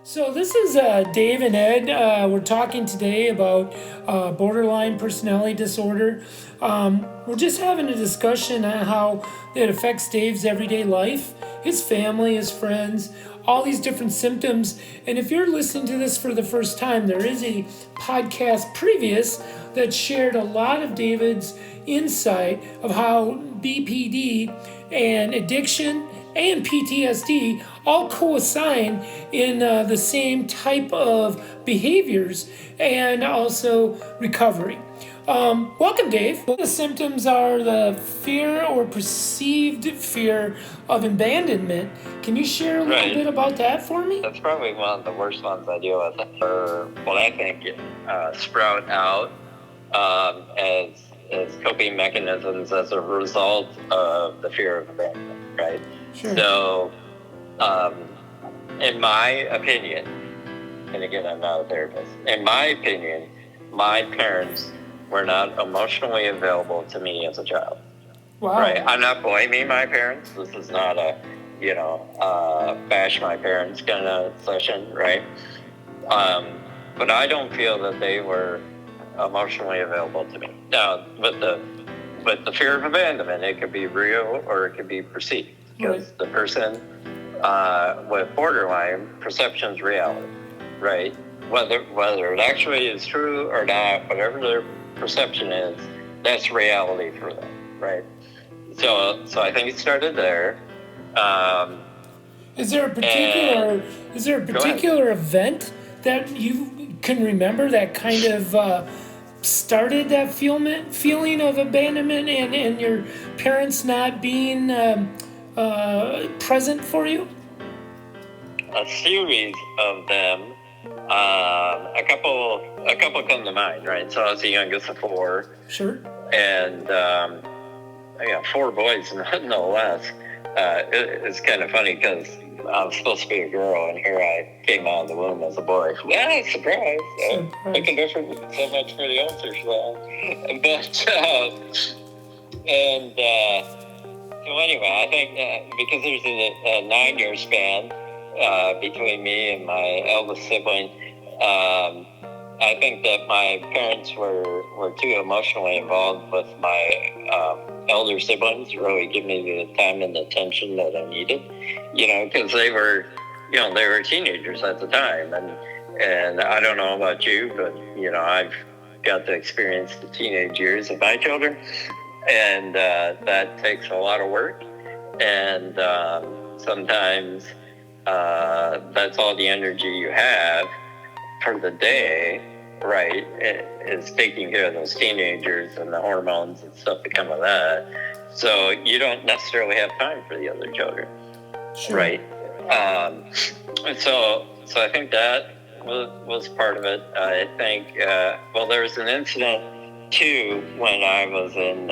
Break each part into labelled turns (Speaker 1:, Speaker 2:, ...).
Speaker 1: So this is Dave and Ed. We're talking today about borderline personality disorder. We're just having a discussion on how it affects Dave's everyday life, his family, his friends, all these different symptoms. And if you're listening to this for the first time, there is a podcast previous that shared a lot of David's insight of how BPD and addiction and PTSD all coincide in the same type of behaviors and also recovery. Welcome, Dave. The symptoms are the fear or perceived fear of abandonment. Can you share a little bit about that for me?
Speaker 2: That's probably one of the worst ones I deal with. Or what I think sprout out as coping mechanisms as a result of the fear of abandonment, right?
Speaker 1: Sure.
Speaker 2: So, in my opinion, and again, I'm not a therapist, in my opinion, my parents were not emotionally available to me as a child.
Speaker 1: Wow.
Speaker 2: Right? I'm not blaming my parents. This is not a, bash my parents kind of session, right? But I don't feel that they were emotionally available to me. Now, with the fear of abandonment, it could be real or it could be perceived. Because the person with borderline, perception's reality, right? Whether it actually is true or not, whatever their perception is, that's reality for them, right? So I think it started there.
Speaker 1: Is there a particular event that you can remember that kind of started that feeling of abandonment and your parents not being present for you?
Speaker 2: A series of them. A couple come to mind, right? So I was the youngest of four.
Speaker 1: Sure.
Speaker 2: And I got four boys, no less. It's kind of funny because I was supposed to be a girl, and here I came out of the womb as a boy. Yeah, surprise! Looking different so much for the answers, so anyway, I think because there's a 9-year span between me and my eldest sibling, I think that my parents were too emotionally involved with my elder siblings to really give me the time and the attention that I needed, because they were teenagers at the time, and I don't know about you, but I've got to experience the teenage years of my children, and that takes a lot of work, and sometimes that's all the energy you have for the day, right? Is taking care of those teenagers and the hormones and stuff that come with that. So you don't necessarily have time for the other children,
Speaker 1: sure.
Speaker 2: Right? So I think that was part of it. I think there was an incident too when I was in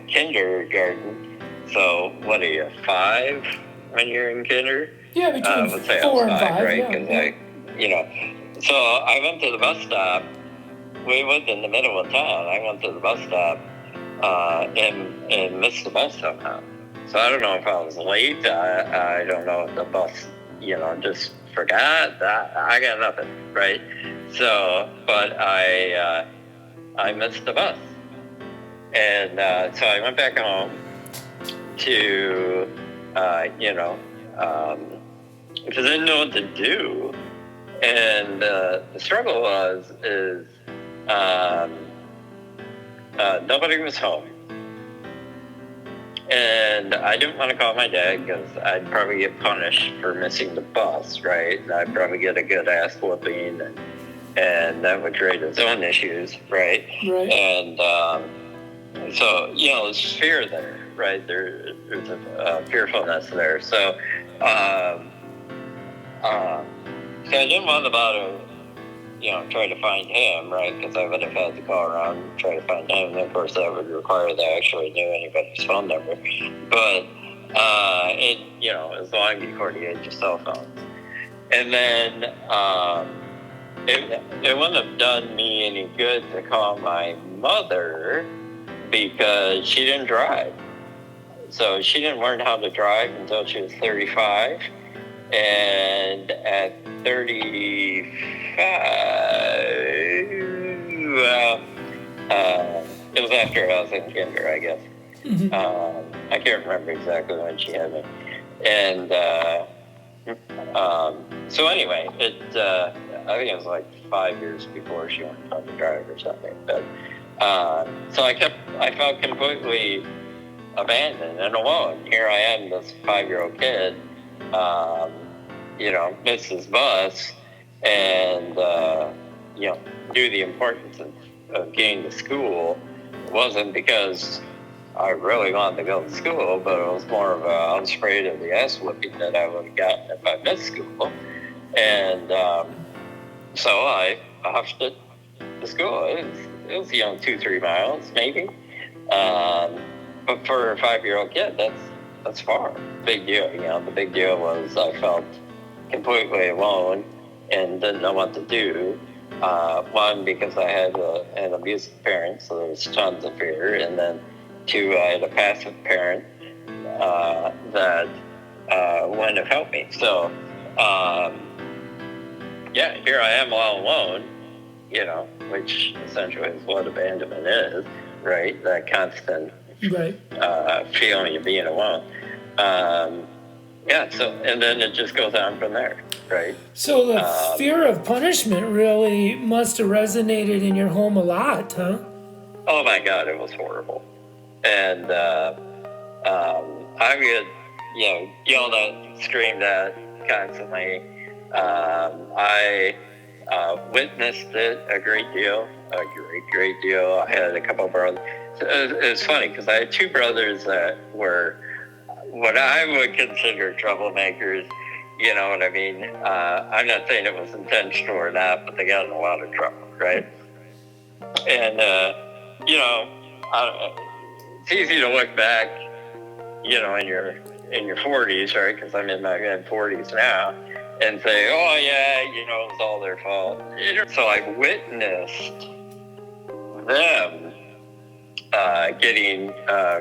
Speaker 2: kindergarten. So what are you, 5 when you're in kinder?
Speaker 1: Yeah, between
Speaker 2: let's say
Speaker 1: 4 and 5,
Speaker 2: right? Because so I went to the bus stop. We lived in the middle of town. I went to the bus stop and missed the bus somehow. So I don't know if I was late. I don't know if the bus, just forgot. I got nothing, right? So, but I missed the bus. And so I went back home to, because I didn't know what to do. And the struggle is nobody was home. And I didn't want to call my dad because I'd probably get punished for missing the bus, right? And I'd probably get a good ass whooping, and that would create its own issues, right?
Speaker 1: Right.
Speaker 2: And so, there's fear there, right? There's a fearfulness there. So I didn't want to bother, try to find him, right? Because I would have had to call around and try to find him. And of course, that would require that I actually knew anybody's phone number. But it was long before the age of cell phones. And then it wouldn't have done me any good to call my mother because she didn't drive. So she didn't learn how to drive until she was 35. And at 35, well, it was after I was in kinder, I guess. I can't remember exactly when she had me. And so anyway, I think it was like 5 years before she went on to drive or something. But so I felt completely abandoned and alone. Here I am, this 5-year-old kid, missed his bus, and knew the importance of getting to school. It wasn't because I really wanted to go to school, but it was more of I was afraid of the ass whipping that I would have gotten if I missed school. And so I huffed it to school. It was 2-3 miles maybe. But for a 5-year-old kid, that's far. Big deal. The big deal was I felt completely alone and didn't know what to do. One, because I had an abusive parent, so there was tons of fear, and then two, I had a passive parent that wouldn't have helped me. So, here I am all alone, which essentially is what abandonment is, right? That constant feeling of being alone. And then it just goes on from there, right?
Speaker 1: So the fear of punishment really must have resonated in your home a lot, huh?
Speaker 2: Oh my God, it was horrible. And I would, yelled at, screamed at constantly. I witnessed it a great deal. I had a couple of brothers. It was funny because I had two brothers that were what I would consider troublemakers. You know what I mean? I'm not saying it was intentional or not, but they got in a lot of trouble, right? And, it's easy to look back, in your 40s, right? Because I'm in my mid-40s now, and say, oh, yeah, it was all their fault. So I witnessed them getting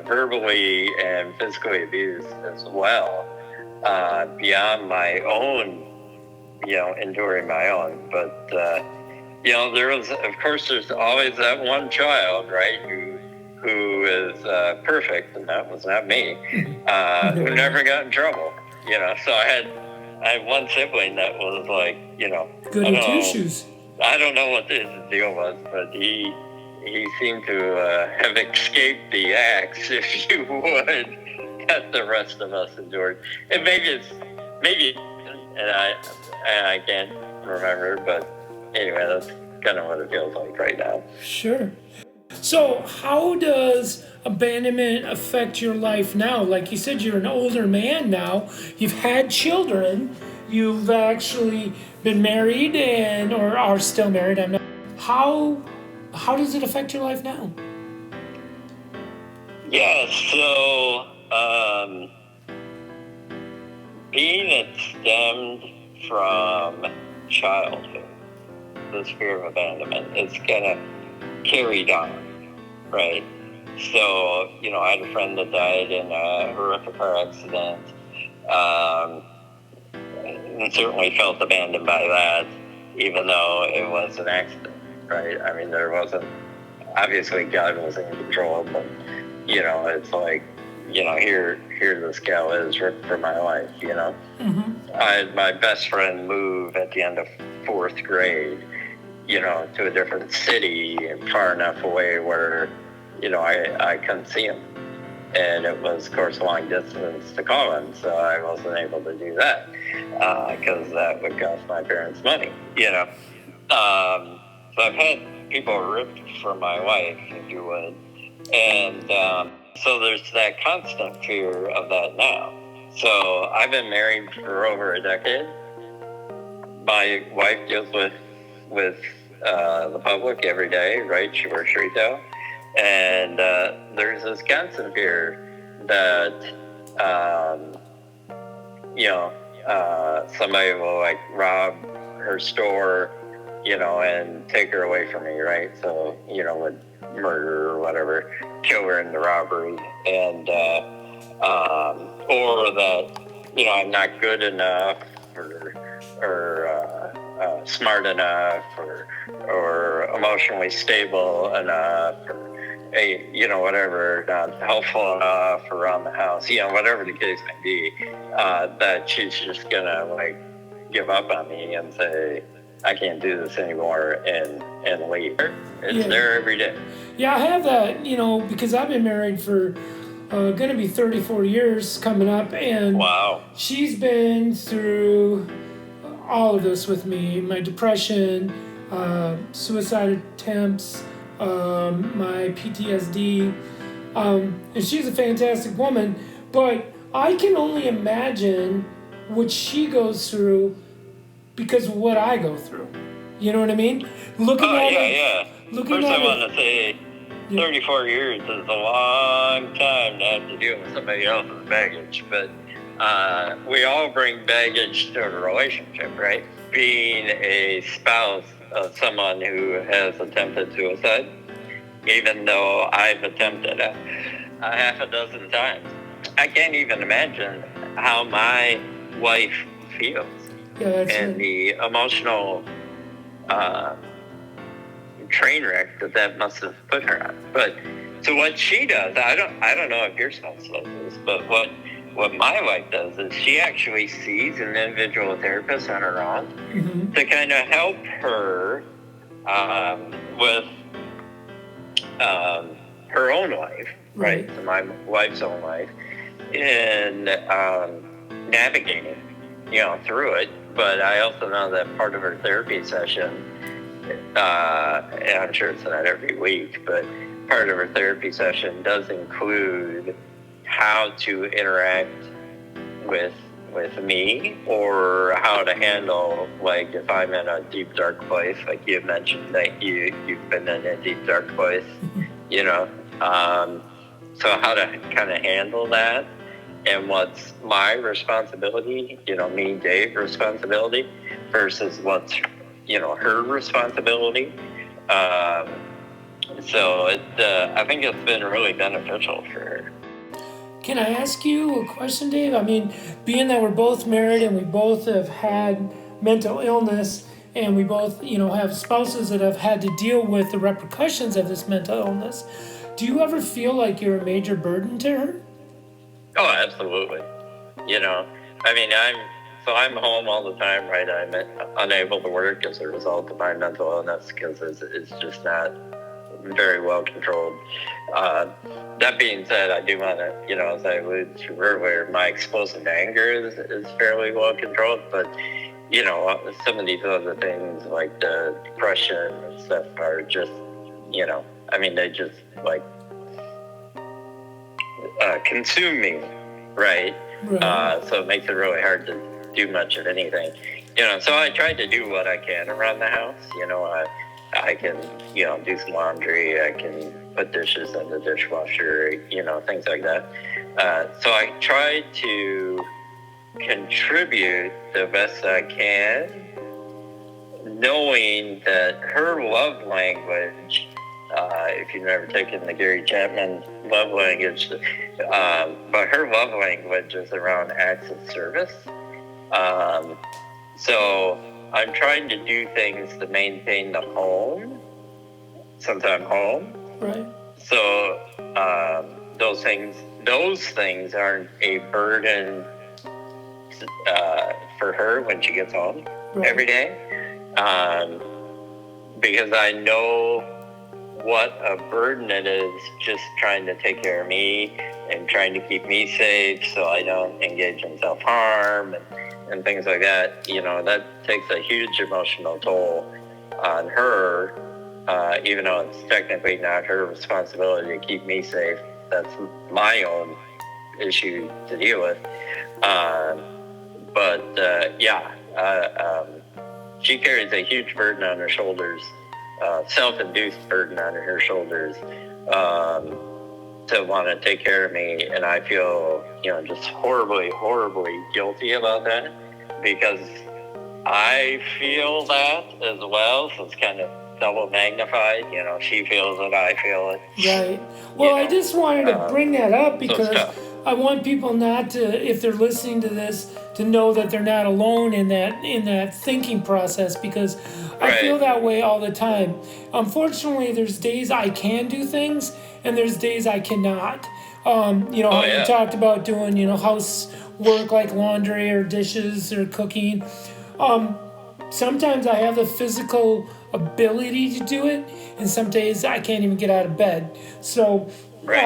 Speaker 2: verbally and physically abused as well, beyond my own, enduring my own. But, there's always that one child, right, who is perfect, and that was not me, who never got in trouble, So I had one sibling that was like,
Speaker 1: goody two-shoes.
Speaker 2: I don't know what his deal was, but he seemed to have escaped the axe, if you would, that the rest of us endured. And maybe, and I can't remember, but anyway, that's kind of what it feels like right now.
Speaker 1: Sure. So how does abandonment affect your life now? Like you said, you're an older man now. You've had children. You've actually been married or are still married. I'm not. How does it affect your life now?
Speaker 2: Yeah, so being it stemmed from childhood, this fear of abandonment, it's kind of carried on, right? So, I had a friend that died in a horrific car accident, and certainly felt abandoned by that, even though it was an accident, right? I mean, there wasn't, obviously God was in control, but, it's like, here this gal is for my life, I had my best friend move at the end of 4th grade, to a different city and far enough away where, I couldn't see him. And it was, of course, long distance to call him, so I wasn't able to do that because that would cost my parents money, So I've had people ripped from my life, if you would. And so there's that constant fear of that now. So I've been married for over a decade. My wife deals with the public every day, right? She works retail. And there's this constant fear that, somebody will like rob her store, and take her away from me, right? So, would murder or whatever, kill her in the robbery. And, or that, I'm not good enough or smart enough or emotionally stable enough or whatever, not helpful enough around the house, whatever the case may be, that she's just gonna like give up on me and say, I can't do this anymore and leave. It's there every day.
Speaker 1: Yeah, I have that, because I've been married for going to be 34 years coming up, and
Speaker 2: wow.
Speaker 1: She's been through all of this with me, my depression, suicide attempts, my PTSD, and she's a fantastic woman, but I can only imagine what she goes through because of what I go through. You know what I mean? Looking at it.
Speaker 2: First, I want to say 34 years is a long time to have to deal with somebody else's baggage, but we all bring baggage to a relationship, right? Being a spouse of someone who has attempted suicide, even though I've attempted it a half a dozen times, I can't even imagine how my wife feels. And the emotional train wreck that must have put her on. But so what she does, I don't know if your spouse does this, but what my wife does is she actually sees an individual therapist on her own to kind of help her with her own life, right? So my wife's own life, and navigating, through it. But I also know that part of her therapy session, and I'm sure it's not every week, but part of her therapy session does include how to interact with me, or how to handle, like, if I'm in a deep, dark place, like you mentioned that you've been in a deep, dark place, so how to kind of handle that, and what's my responsibility, me, Dave, responsibility, versus what's, her responsibility. So I think it's been really beneficial for her.
Speaker 1: Can I ask you a question, Dave? I mean, being that we're both married and we both have had mental illness, and we both, have spouses that have had to deal with the repercussions of this mental illness, do you ever feel like you're a major burden to her?
Speaker 2: Oh, absolutely. I mean, I'm home all the time, right? I'm unable to work as a result of my mental illness because it's just not very well controlled. That being said, I do want to, as I alluded to earlier, my explosive anger is fairly well controlled, but, some of these other things like the depression and stuff are just, they just like consume me, right? So it makes it really hard to do much of anything. So I try to do what I can around the house. I can, do some laundry. I can put dishes in the dishwasher, things like that. So I try to contribute the best I can, knowing that her love language, if you've never taken the Gary Chapman love language, but her love language is around acts of service. So I'm trying to do things to maintain the home, since I'm home.
Speaker 1: Right.
Speaker 2: So those things aren't a burden for her when she gets home every day, because I know what a burden it is just trying to take care of me and trying to keep me safe so I don't engage in self-harm and things like that. That takes a huge emotional toll on her, even though it's technically not her responsibility to keep me safe. That's my own issue to deal with. She carries a huge burden on her shoulders, self-induced burden on her shoulders, to want to take care of me. And I feel, just horribly, horribly guilty about that, because I feel that as well. So it's kind of double magnified. She feels it, I feel it.
Speaker 1: Right. Well, I just wanted to bring that up because I want people not to, if they're listening to this, to know that they're not alone in that thinking process, because I
Speaker 2: Right.
Speaker 1: feel that way all the time. Unfortunately, there's days I can do things and there's days I cannot.
Speaker 2: Oh,
Speaker 1: You
Speaker 2: yeah.
Speaker 1: talked about doing, housework like laundry or dishes or cooking. Sometimes I have the physical ability to do it, and some days I can't even get out of bed. So
Speaker 2: Right.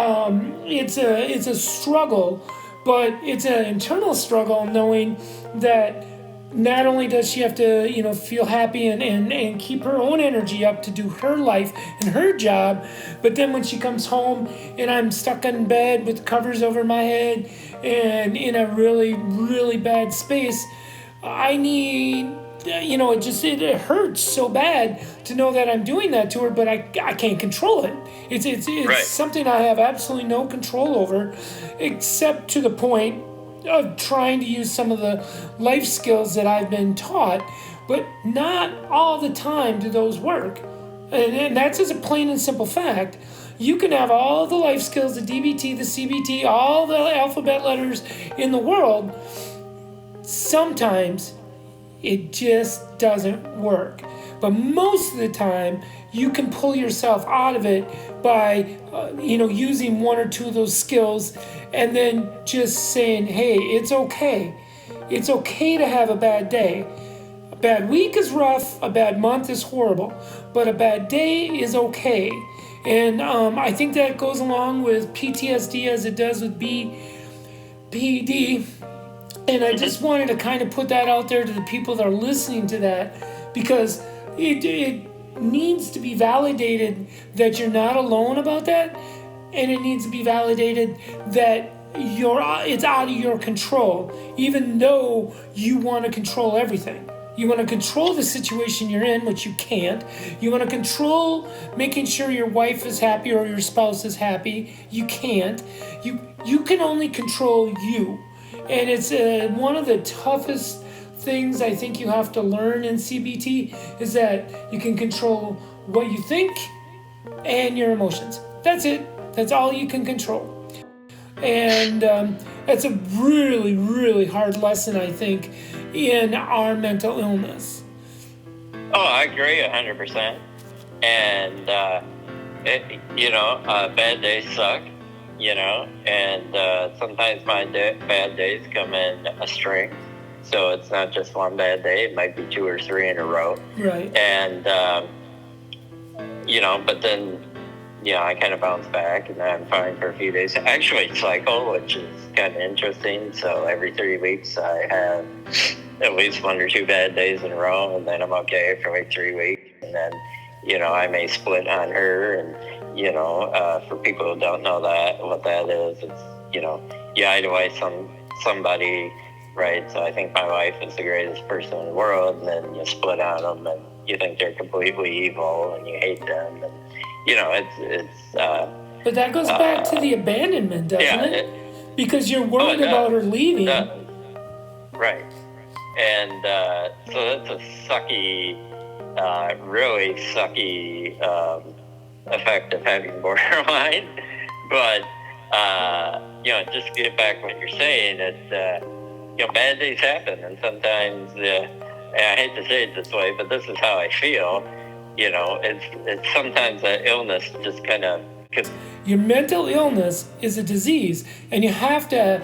Speaker 1: it's a struggle, but it's an internal struggle knowing that not only does she have to feel happy and keep her own energy up to do her life and her job, but then when she comes home and I'm stuck in bed with covers over my head and in a really really bad space, I need, it hurts so bad to know that I'm doing that to her, but I can't control it. It's
Speaker 2: Right.
Speaker 1: something I have absolutely no control over, except to the point of trying to use some of the life skills that I've been taught, but not all the time do those work. And that's just a plain and simple fact. You can have all the life skills, the DBT, the CBT, all the alphabet letters in the world. Sometimes it just doesn't work. But most of the time, you can pull yourself out of it by, using one or two of those skills, and then just saying, "Hey, it's okay. It's okay to have a bad day. A bad week is rough. A bad month is horrible, but a bad day is okay." And I think that goes along with PTSD as it does with BPD. And I just wanted to kind of put that out there to the people that are listening to that, because it needs to be validated that you're not alone about that, and it needs to be validated that it's out of your control, even though you want to control everything. You want to control the situation you're in, which you can't. You want to control making sure your wife is happy or your spouse is happy. You can't. You can only control you. And it's one of the toughest things I think you have to learn in CBT, is that you can control what you think and your emotions. That's it. That's all you can control. And it's a really, really hard lesson, I think, in our mental illness.
Speaker 2: Oh, I agree 100%. And, bad days suck, and sometimes my bad days come in a string. So it's not just one bad day. It might be 2 or 3 in a row.
Speaker 1: Right.
Speaker 2: And, but then, I kind of bounce back and I'm fine for a few days. I actually cycle, which is kind of interesting. So every 3 weeks I have at least 1 or 2 bad days in a row, and then I'm okay for like 3 weeks. And then, I may split on her. And, for people who don't know what that is, it's, you idolize somebody, right? So I think my wife is the greatest person in the world, and then you split on them and you think they're completely evil and you hate them. And,
Speaker 1: But that goes back to the abandonment, doesn't it? Because you're worried about her leaving.
Speaker 2: Right. And so that's a sucky, really sucky effect of having borderline. But, just to get back what you're saying, it's, bad days happen. And sometimes, and I hate to say it this way, but this is how I feel. It's sometimes that illness just kind of...
Speaker 1: Your mental illness is a disease, and you have to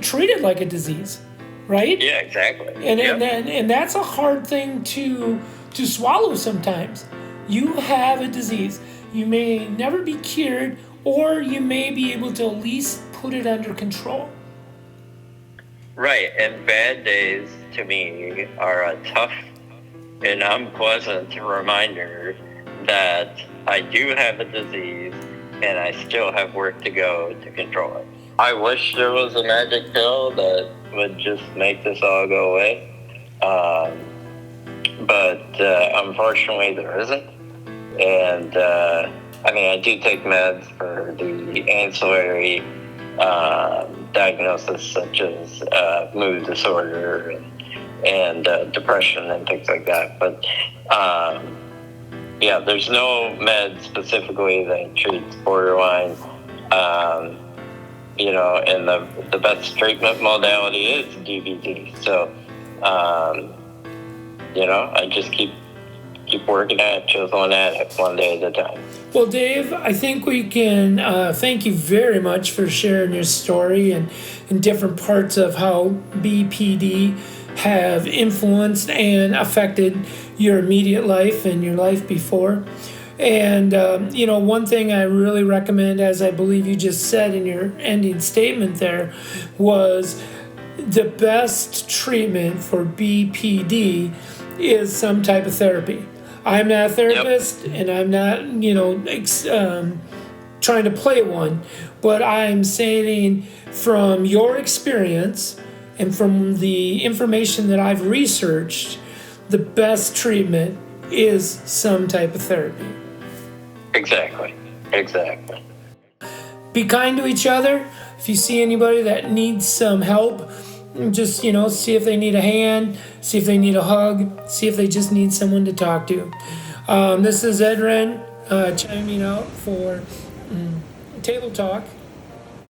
Speaker 1: treat it like a disease, right?
Speaker 2: Yeah, exactly.
Speaker 1: And that's a hard thing to swallow sometimes. You have a disease. You may never be cured, or you may be able to at least put it under control.
Speaker 2: Right, and bad days to me are a tough and unpleasant reminder that I do have a disease and I still have work to go to control it. I wish there was a magic pill that would just make this all go away, but unfortunately there isn't. And I do take meds for the ancillary diagnosis, such as mood disorder and depression and things like that. But there's no med specifically that treats borderline. and the best treatment modality is DVD. So, I just keep working at it, chiseling at it one day at a time.
Speaker 1: Well, Dave, I think we can thank you very much for sharing your story and different parts of how BPD have influenced and affected your immediate life and your life before. And, one thing I really recommend, as I believe you just said in your ending statement there, was the best treatment for BPD is some type of therapy. I'm not a therapist, and I'm not, trying to play one, but I'm saying from your experience and from the information that I've researched, the best treatment is some type of therapy.
Speaker 2: Exactly.
Speaker 1: Be kind to each other. If you see anybody that needs some help, just, see if they need a hand, see if they need a hug, see if they just need someone to talk to. This is Ed Wren chiming out for Table Talk.